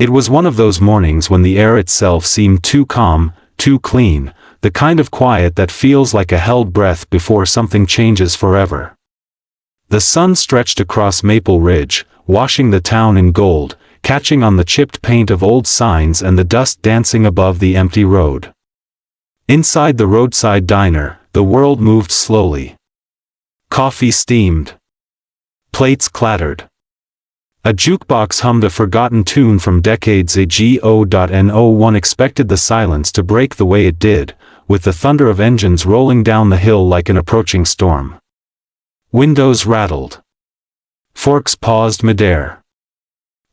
It was one of those mornings when the air itself seemed too calm, too clean, the kind of quiet that feels like a held breath before something changes forever. The sun stretched across Maple Ridge, washing the town in gold, catching on the chipped paint of old signs and the dust dancing above the empty road. Inside the roadside diner, the world moved slowly. Coffee steamed. Plates clattered. A jukebox hummed a forgotten tune from decades ago. No one expected the silence to break the way it did, with the thunder of engines rolling down the hill like an approaching storm. Windows rattled. Forks paused midair.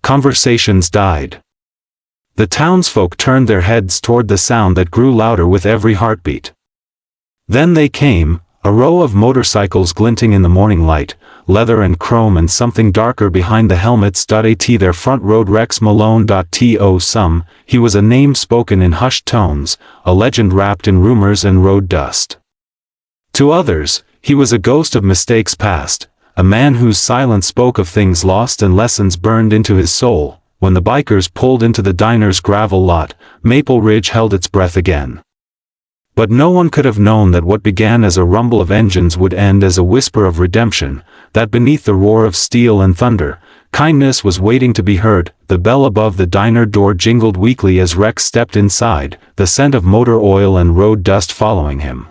Conversations died. The townsfolk turned their heads toward the sound that grew louder with every heartbeat. Then they came, a row of motorcycles glinting in the morning light, leather and chrome and something darker behind the helmets. At their front rode Rex Malone. To some, he was a name spoken in hushed tones, a legend wrapped in rumors and road dust. To others, he was a ghost of mistakes past, a man whose silence spoke of things lost and lessons burned into his soul. When the bikers pulled into the diner's gravel lot, Maple Ridge held its breath again. But no one could have known that what began as a rumble of engines would end as a whisper of redemption, that beneath the roar of steel and thunder, kindness was waiting to be heard. The bell above the diner door jingled weakly as Rex stepped inside, the scent of motor oil and road dust following him.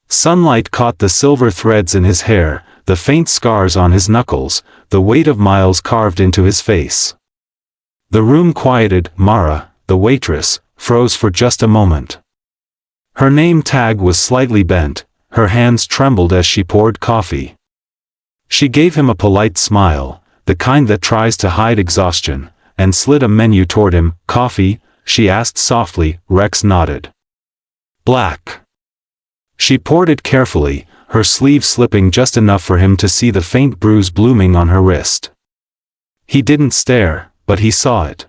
Sunlight caught the silver threads in his hair, the faint scars on his knuckles, the weight of miles carved into his face. The room quieted. Mara, the waitress, froze for just a moment. Her name tag was slightly bent, her hands trembled as she poured coffee. She gave him a polite smile, the kind that tries to hide exhaustion, and slid a menu toward him. Coffee? She asked softly. Rex nodded. Black. She poured it carefully, her sleeve slipping just enough for him to see the faint bruise blooming on her wrist. He didn't stare, but he saw it.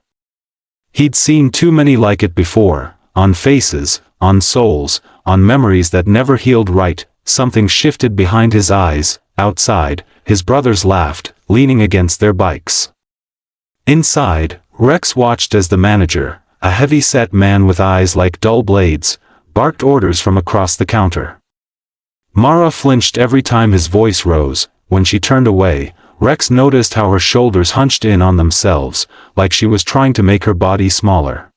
He'd seen too many like it before, on faces, on souls, on memories that never healed right. Something shifted behind his eyes. Outside, his brothers laughed, leaning against their bikes. Inside, Rex watched as the manager, a heavy-set man with eyes like dull blades, barked orders from across the counter. Mara flinched every time his voice rose. When she turned away, Rex noticed how her shoulders hunched in on themselves, like she was trying to make her body smaller.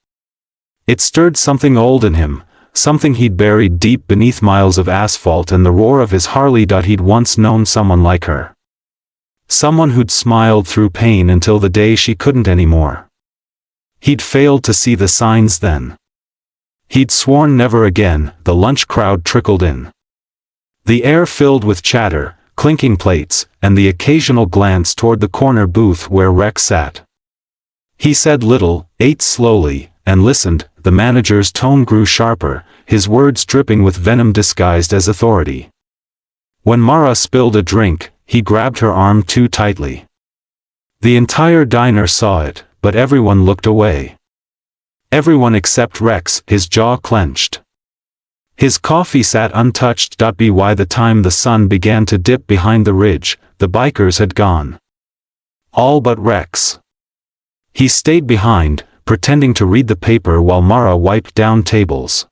It stirred something old in him, something he'd buried deep beneath miles of asphalt and the roar of his Harley. He'd once known someone like her. Someone who'd smiled through pain until the day she couldn't anymore. He'd failed to see the signs then. He'd sworn never again. The lunch crowd trickled in. The air filled with chatter, clinking plates, and the occasional glance toward the corner booth where Rex sat. He said little, ate slowly, and listened. The manager's tone grew sharper, his words dripping with venom disguised as authority. When Mara spilled a drink, he grabbed her arm too tightly. The entire diner saw it, but everyone looked away. Everyone except Rex, his jaw clenched. His coffee sat untouched. By the time the sun began to dip behind the ridge, the bikers had gone. All but Rex. He stayed behind, pretending to read the paper while Mara wiped down tables.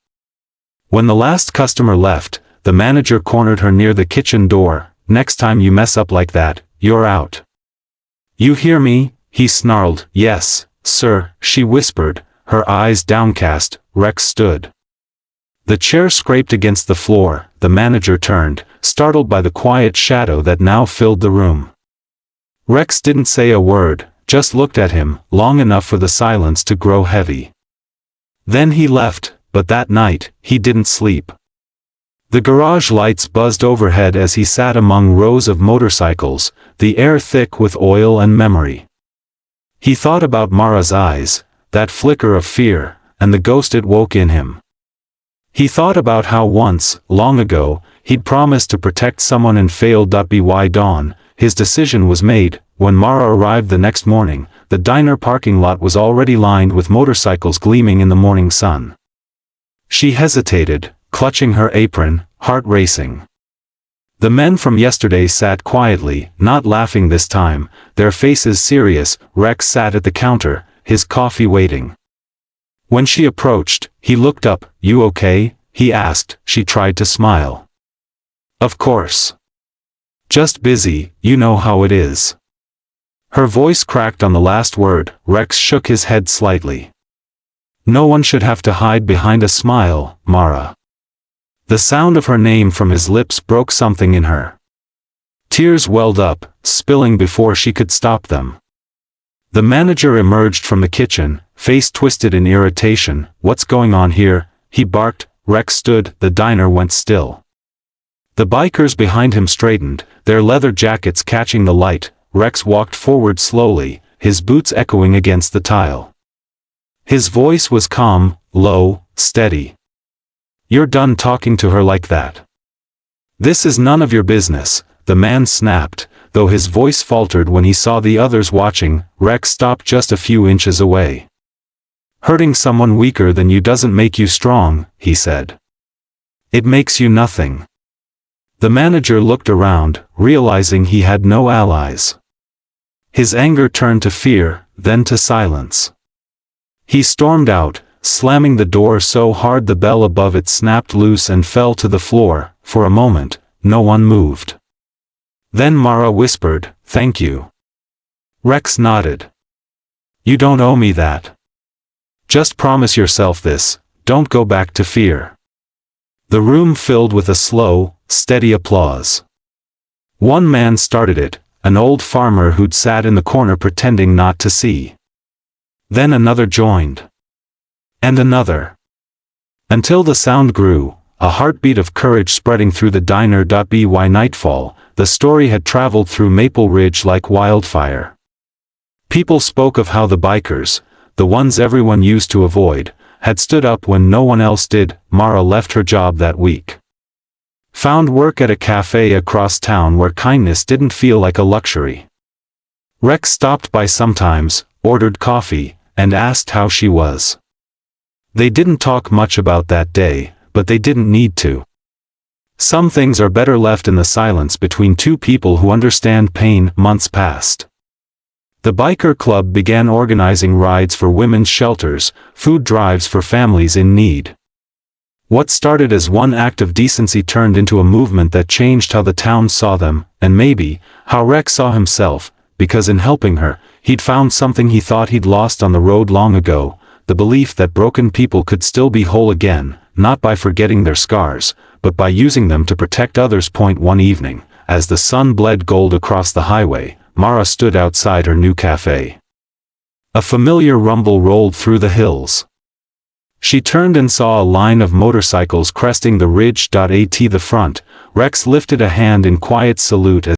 When the last customer left, the manager cornered her near the kitchen door. Next time you mess up like that, you're out. You hear me? He snarled. Yes, sir, she whispered, her eyes downcast. Rex stood. The chair scraped against the floor. The manager turned, startled by the quiet shadow that now filled the room. Rex didn't say a word, just looked at him, long enough for the silence to grow heavy. Then he left, but that night, he didn't sleep. The garage lights buzzed overhead as he sat among rows of motorcycles, the air thick with oil and memory. He thought about Mara's eyes, that flicker of fear, and the ghost it woke in him. He thought about how once, long ago, he'd promised to protect someone and failed. By dawn, his decision was made. When Mara arrived the next morning, the diner parking lot was already lined with motorcycles gleaming in the morning sun. She hesitated, clutching her apron, heart racing. The men from yesterday sat quietly, not laughing this time, their faces serious. Rex sat at the counter, his coffee waiting. When she approached, he looked up. "You okay?" he asked. She tried to smile. "Of course. Just busy, you know how it is." Her voice cracked on the last word. Rex shook his head slightly. "No one should have to hide behind a smile, Mara." The sound of her name from his lips broke something in her. Tears welled up, spilling before she could stop them. The manager emerged from the kitchen, face twisted in irritation. "What's going on here?" he barked. Rex stood. The diner went still. The bikers behind him straightened, their leather jackets catching the light. Rex walked forward slowly, his boots echoing against the tile. His voice was calm, low, steady. "You're done talking to her like that. This is none of your business," the man snapped, though his voice faltered when he saw the others watching. Rex stopped just a few inches away. "Hurting someone weaker than you doesn't make you strong," he said. "It makes you nothing." The manager looked around, realizing he had no allies. His anger turned to fear, then to silence. He stormed out, slamming the door so hard the bell above it snapped loose and fell to the floor. For a moment, no one moved. Then Mara whispered, "Thank you." Rex nodded. "You don't owe me that. Just promise yourself this, don't go back to fear." The room filled with a slow, steady applause. One man started it, an old farmer who'd sat in the corner pretending not to see. Then another joined. And another. Until the sound grew, a heartbeat of courage spreading through the diner. By nightfall, the story had traveled through Maple Ridge like wildfire. People spoke of how the bikers, the ones everyone used to avoid, had stood up when no one else did. Mara left her job that week. Found work at a cafe across town where kindness didn't feel like a luxury. Rex stopped by sometimes, ordered coffee, and asked how she was. They didn't talk much about that day, but they didn't need to. Some things are better left in the silence between two people who understand pain. Months passed. The biker club began organizing rides for women's shelters, food drives for families in need. What started as one act of decency turned into a movement that changed how the town saw them, and maybe, how Rex saw himself, because in helping her, he'd found something he thought he'd lost on the road long ago, the belief that broken people could still be whole again, not by forgetting their scars, but by using them to protect others. One evening, as the sun bled gold across the highway, Mara stood outside her new cafe. A familiar rumble rolled through the hills. She turned and saw a line of motorcycles cresting the ridge. At the front, Rex lifted a hand in quiet salute as